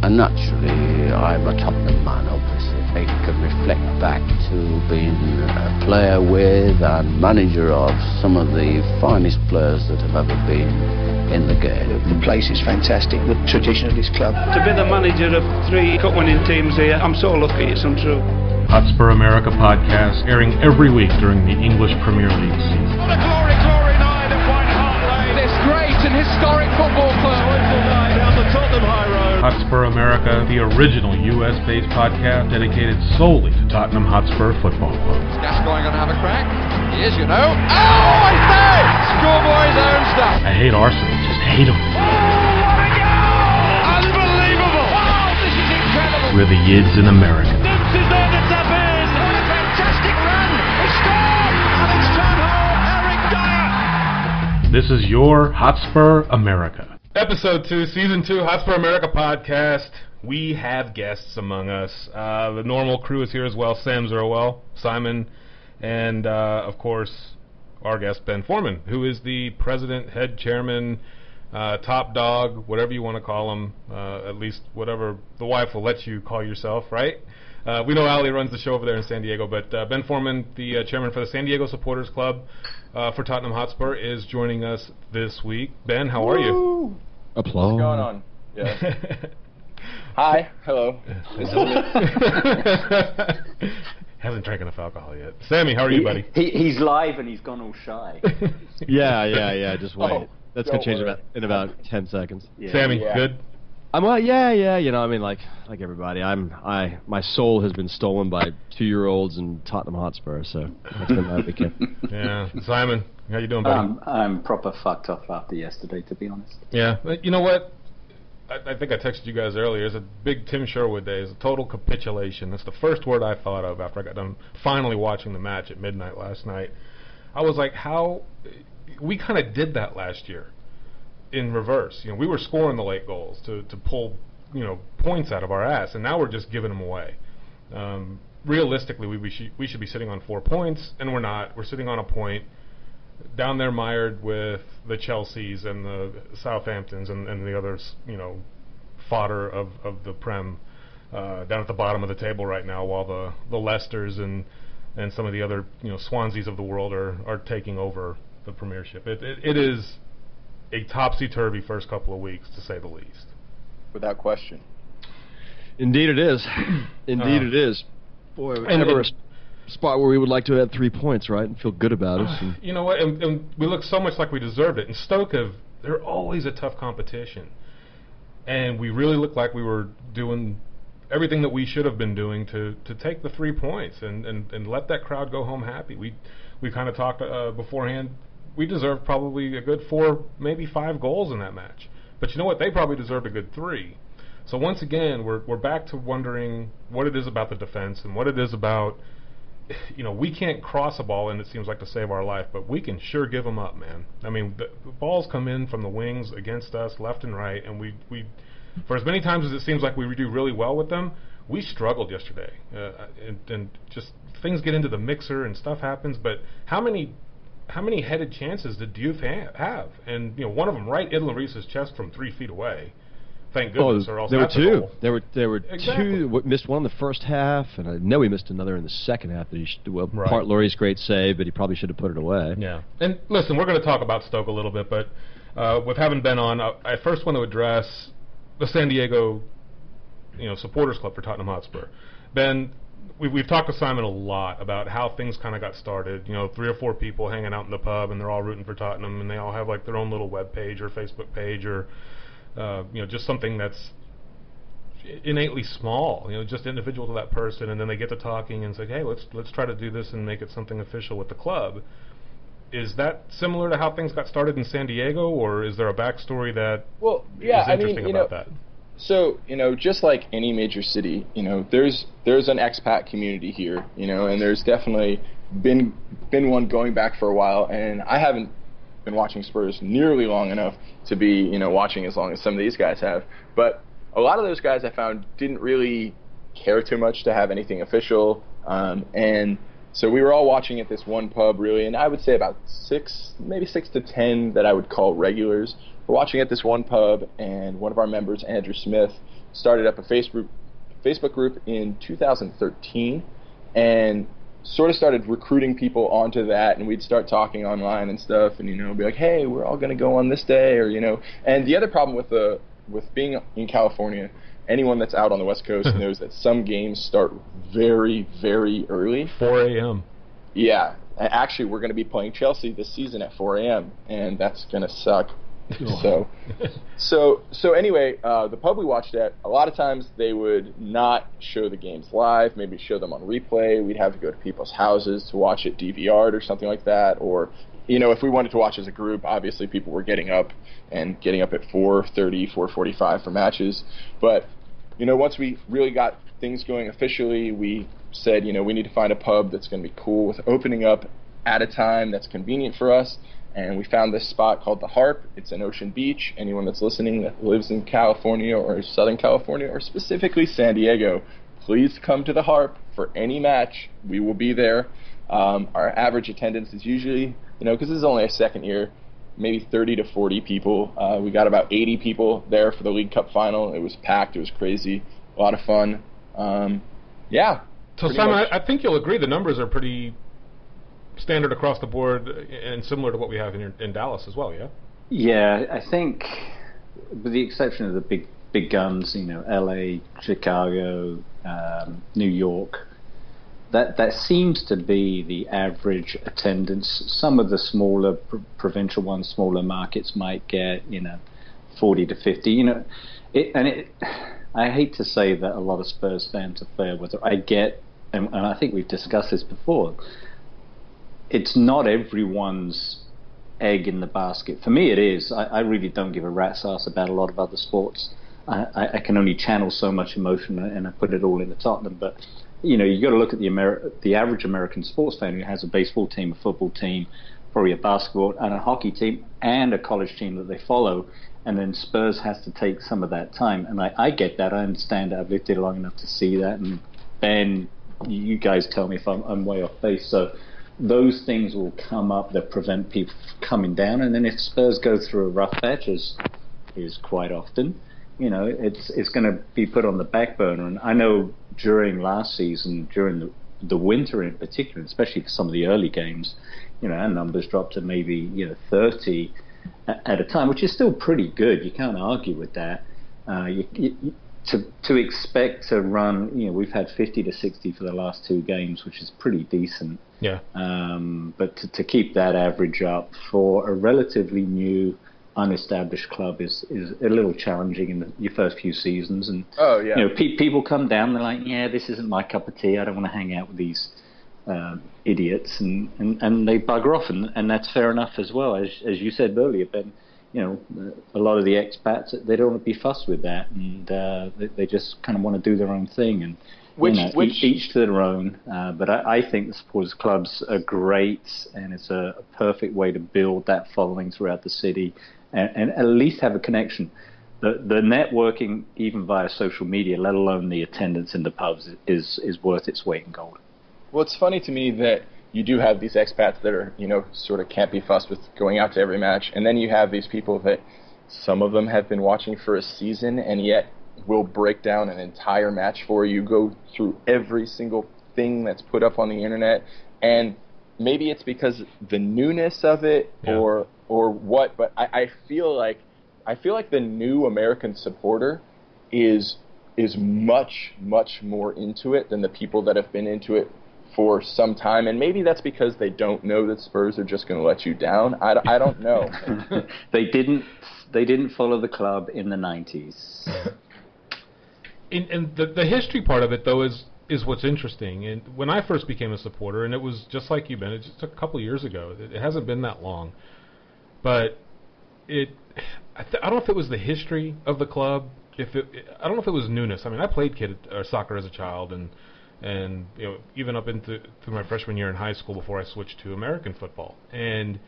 And naturally, I'm a Tottenham man, obviously. I can reflect back to being a player with and manager of some of the finest players that have ever been in the game. The place is fantastic, the tradition of this club. To be the manager of 3 cup-winning teams here, I'm so lucky, it's untrue. Hotspur America podcast, airing every week during the English Premier League season. What a glory, glory night at White Hart Lane. This great and historic football club. Joyful night down the Tottenham High Road. Hotspur America, the original US-based podcast dedicated solely to Tottenham Hotspur Football Club. Gascoigne going to have a crack? He is, you know. Oh, I say! Schoolboy's own stuff. I hate Arsenal, just hate them. Oh, what a goal! Unbelievable! Wow, this is incredible. We're the Yids in America. This is there to tap in. What a fantastic run. He scored! And it's turned home. Eric Dyer. This is your Hotspur America. Episode 2, Season 2, Hotspur America podcast. We have guests among us. The normal crew is here as well. Sam Zerwell, Simon, and of course, our guest, Ben Forman, who is the president, head chairman, top dog, whatever you want to call him, at least whatever the wife will let you call yourself, right? We know Ali runs the show over there in San Diego, but Ben Forman, the chairman for the San Diego Supporters Club for Tottenham Hotspur, is joining us this week. Ben, how are you? Applause. What's going on? Yeah. Hi. Hello. Hasn't drank enough alcohol yet. Sammy, how are you, buddy? He's live and he's gone all shy. Yeah. Just wait. Oh, That's gonna change in about 10 seconds. Yeah. Sammy, Yeah. good. I'm yeah. You know, I mean, like everybody, my soul has been stolen by 2-year-olds in Tottenham Hotspur, so that's been my weekend. Yeah. Simon, how you doing, buddy? I'm proper fucked off after yesterday, to be honest. Yeah. You know what? I think I texted you guys earlier. It's a big Tim Sherwood day. It's a total capitulation. That's the first word I thought of after I got done finally watching the match at midnight last night. I was like, how... We kind of did that last year in reverse. You know, we were scoring the late goals to pull, points out of our ass, and now we're just giving them away. Realistically, we should be sitting on 4 points, and we're not. We're sitting on a point down there mired with the Chelseas and the Southamptons and the others, fodder of the Prem down at the bottom of the table right now, while the Leicesters and some of the other Swanseas of the world are taking over the Premiership. It is a topsy-turvy first couple of weeks, to say the least. Without question. Indeed it is. Indeed it is. Boy, ever a spot where we would like to have 3 points, right, and feel good about it. You know what? And we look so much like we deserved it. And Stoke they're always a tough competition. And we really looked like we were doing everything that we should have been doing to take the 3 points and let that crowd go home happy. We kind of talked beforehand. We deserved probably a good 4, maybe 5 goals in that match. But you know what? They probably deserved a good 3. So once again, we're back to wondering what it is about the defense and what it is about, we can't cross a ball in, it seems like, to save our life, but we can sure give them up, man. I mean, the balls come in from the wings against us left and right, and we for as many times as it seems like we do really well with them, we struggled yesterday. And just things get into the mixer and stuff happens, but how many headed chances did Diouf have? And one of them right in Lloris's chest from 3 feet away. Thank goodness, or else there were that's a two. goal. There were Exactly. two. Missed one in the first half, and I know he missed another in the second half. That he should, Right. Part Laurie's great save, but he probably should have put it away. Yeah. And listen, we're going to talk about Stoke a little bit, but with having Ben on, I first want to address the San Diego, Supporters Club for Tottenham Hotspur. Ben, we've talked to Simon a lot about how things kind of got started. 3 or 4 people hanging out in the pub, and they're all rooting for Tottenham, and they all have like their own little web page or Facebook page or just something that's innately small, just individual to that person, and then they get to talking and say, hey, let's try to do this and make it something official with the club. Is that similar to how things got started in San Diego, or is there a backstory that is interesting about that? So, just like any major city, there's an expat community here, and there's definitely been one going back for a while, and I haven't been watching Spurs nearly long enough to be, watching as long as some of these guys have. But a lot of those guys I found didn't really care too much to have anything official, and so we were all watching at this one pub, really, and I would say about 6 to 10 that I would call regulars. We're watching at this one pub, and one of our members, Andrew Smith, started up a Facebook group in 2013, and sort of started recruiting people onto that, and we'd start talking online and stuff, and be like, hey, we're all going to go on this day, or And the other problem with being in California, anyone that's out on the West Coast knows that some games start very, very early. 4 a.m. Yeah. Actually, we're going to be playing Chelsea this season at 4 a.m., and that's going to suck. So anyway, the pub we watched at, a lot of times they would not show the games live, maybe show them on replay. We'd have to go to people's houses to watch it DVR'd or something like that. Or, if we wanted to watch as a group, obviously people were getting up at 4:30, 4:45 for matches. But, once we really got things going officially, we said, we need to find a pub that's going to be cool with opening up at a time that's convenient for us. And we found this spot called The Harp. It's in Ocean Beach. Anyone that's listening that lives in California or Southern California or specifically San Diego, please come to The Harp for any match. We will be there. Our average attendance is usually, because this is only our second year, maybe 30 to 40 people. We got about 80 people there for the League Cup final. It was packed. It was crazy. A lot of fun. Yeah. So, Simon, I think you'll agree the numbers are pretty standard across the board and similar to what we have in Dallas as well, yeah? Yeah, I think with the exception of the big guns, LA, Chicago, New York, that seems to be the average attendance. Some of the smaller provincial ones, smaller markets might get 40 to 50. I hate to say that a lot of Spurs fans are fair weather. I get, and I think we've discussed this before, it's not everyone's egg in the basket. For me, it is. I really don't give a rat's ass about a lot of other sports. I can only channel so much emotion, and I put it all into Tottenham. But you got to look at the average American sports fan who has a baseball team, a football team, probably a basketball and a hockey team, and a college team that they follow. And then Spurs has to take some of that time, and I get that. I understand it. I've lived here long enough to see that. And Ben, you guys tell me if I'm way off base. So those things will come up that prevent people from coming down. And then if Spurs go through a rough patch, as is quite often, it's going to be put on the back burner. And I know during last season, during the winter in particular, especially for some of the early games, our numbers dropped to maybe 30 at a time, which is still pretty good. You can't argue with that. To expect to run, we've had 50 to 60 for the last two games, which is pretty decent. Yeah. But to keep that average up for a relatively new, unestablished club is a little challenging in your first few seasons. And people come down, they're like, yeah, this isn't my cup of tea. I don't want to hang out with these idiots, and they bugger off, and that's fair enough as well. As you said earlier, Ben, a lot of the expats, they don't want to be fussed with that, and they just kind of want to do their own thing, and each to their own. But I think the supporters clubs are great, and it's a perfect way to build that following throughout the city, and at least have a connection. The networking, even via social media, let alone the attendance in the pubs, is worth its weight in gold. Well, it's funny to me that you do have these expats that are, sort of can't be fussed with going out to every match. And then you have these people that some of them have been watching for a season and yet will break down an entire match for you, go through every single thing that's put up on the internet. And maybe it's because the newness of it or what, but I feel like the new American supporter is much, much more into it than the people that have been into it for some time, and maybe that's because they don't know that Spurs are just going to let you down. I don't know. They didn't follow the club in the 90s. And the history part of it, though, is what's interesting. And when I first became a supporter, and it was just like you, Ben, it's just a couple of years ago. It hasn't been that long, but I don't know if it was the history of the club. I don't know if it was newness. I mean, I played soccer as a child, and even up through my freshman year in high school before I switched to American football. And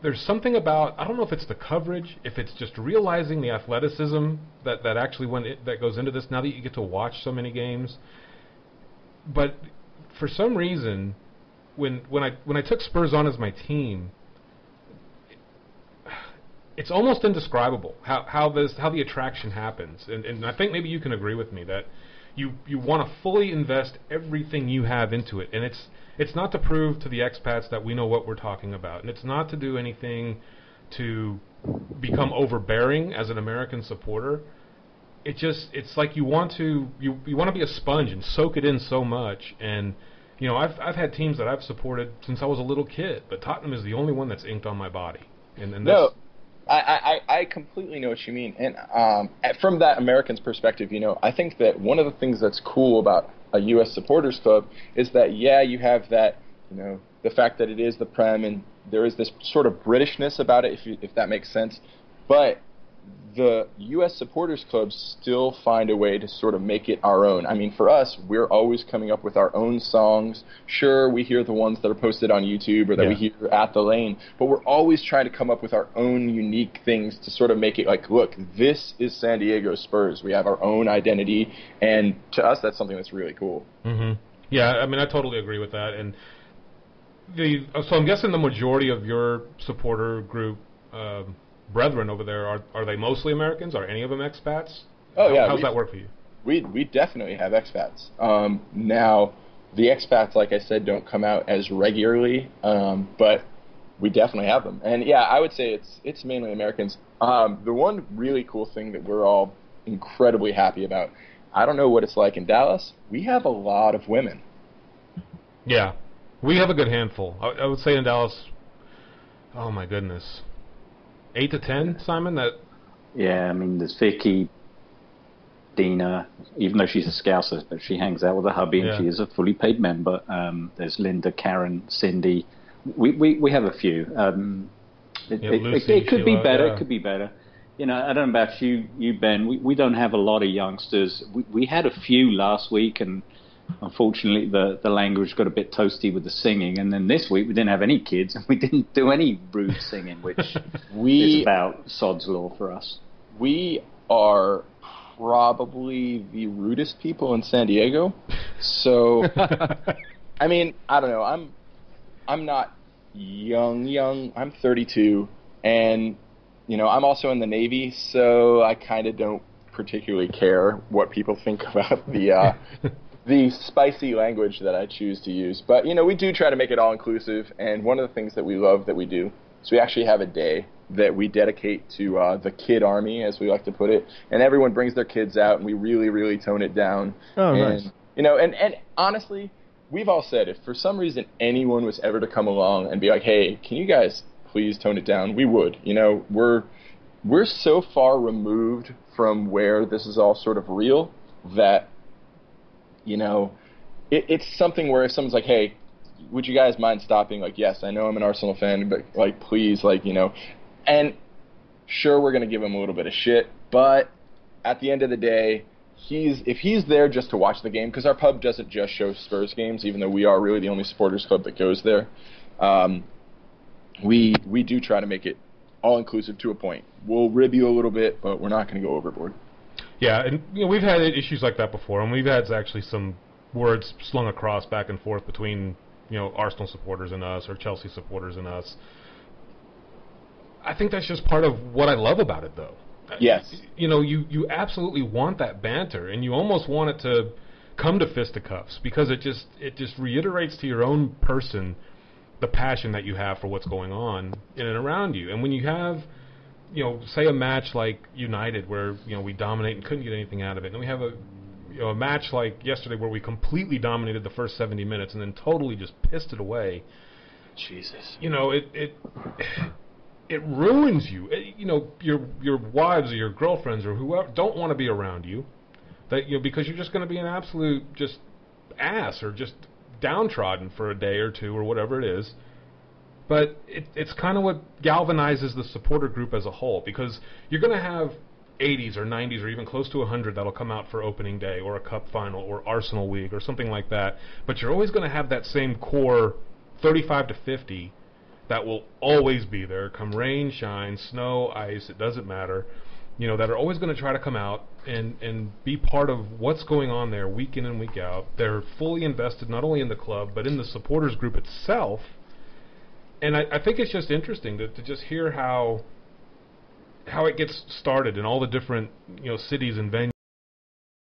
there's something about, I don't know if it's the coverage, if it's just realizing the athleticism that actually that goes into this now that you get to watch so many games. But for some reason, when I took Spurs on as my team, it's almost indescribable how the attraction happens, and I think maybe you can agree with me that you want to fully invest everything you have into it, and it's not to prove to the expats that we know what we're talking about, and it's not to do anything to become overbearing as an American supporter. It's like you want to be a sponge and soak it in so much. And I've had teams that I've supported since I was a little kid, but Tottenham is the only one that's inked on my body. And that's, no, I completely know what you mean. And from that American's perspective, I think that one of the things that's cool about a U.S. supporters club is that you have that, the fact that it is the Prem, and there is this sort of Britishness about it, if that makes sense. But the U.S. supporters clubs still find a way to sort of make it our own. I mean, for us, we're always coming up with our own songs. Sure, we hear the ones that are posted on YouTube or that we hear at the lane, but we're always trying to come up with our own unique things to sort of make it like, look, this is San Diego Spurs. We have our own identity, and to us, that's something that's really cool. Mm-hmm. Yeah, I mean, I totally agree with that. And so I'm guessing the majority of your supporter group brethren over there, are they mostly Americans? Are any of them expats? Oh, yeah. How's that work for you? We definitely have expats. Now, the expats, like I said, don't come out as regularly, but we definitely have them. And, yeah, I would say it's mainly Americans. The one really cool thing that we're all incredibly happy about, I don't know what it's like in Dallas, we have a lot of women. Yeah. We have a good handful. I would say in Dallas, oh, my goodness, 8 to 10, Simon? Yeah, I mean, there's Vicky, Dina, even though she's a Scouser, but she hangs out with her hubby, and she is a fully paid member. There's Linda, Karen, Cindy. We have a few. Lucy, it could be Sheila, better. It could be better. I don't know about you, Ben. We don't have a lot of youngsters. We had a few last week, and unfortunately, the language got a bit toasty with the singing. And then this week, we didn't have any kids, and we didn't do any rude singing, which is about sod's law for us. We are probably the rudest people in San Diego. So, I mean, I don't know. I'm not young. I'm 32, and I'm also in the Navy, so I kind of don't particularly care what people think about the spicy language that I choose to use. But, we do try to make it all-inclusive, and one of the things that we love that we do is we actually have a day that we dedicate to the kid army, as we like to put it, and everyone brings their kids out, and we really, really tone it down. Oh, and, nice. And honestly, we've all said if for some reason anyone was ever to come along and be like, hey, can you guys please tone it down, we would. We're so far removed from where this is all sort of real that it's something where if someone's like, hey, would you guys mind stopping? Like, yes, I know I'm an Arsenal fan, but, like, please, and sure, we're going to give him a little bit of shit, but at the end of the day, if he's there just to watch the game, because our pub doesn't just show Spurs games, even though we are really the only supporters club that goes there, we do try to make it all-inclusive to a point. We'll rib you a little bit, but we're not going to go overboard. Yeah, and we've had issues like that before, and we've had actually some words slung across back and forth between Arsenal supporters and us, or Chelsea supporters and us. I think that's just part of what I love about it, though. Yes. You absolutely want that banter, and you almost want it to come to fisticuffs, because it just reiterates to your own person the passion that you have for what's going on in and around you. And when you have say a match like United where, we dominate and couldn't get anything out of it, and we have a match like yesterday where we completely dominated the first 70 minutes and then totally just pissed it away. Jesus. It ruins you. Your wives or your girlfriends or whoever don't want to be around you, because you're just going to be an absolute just ass or just downtrodden for a day or two or whatever it is. But it's kind of what galvanizes the supporter group as a whole, because you're going to have 80s or 90s or even close to 100 that'll come out for opening day or a cup final or Arsenal week or something like that. But you're always going to have that same core 35 to 50 that will always be there, come rain, shine, snow, ice, it doesn't matter, that are always going to try to come out and be part of what's going on there week in and week out. They're fully invested not only in the club but in the supporters group itself. And I think it's just interesting to just hear how how it gets started in all the different cities and venues.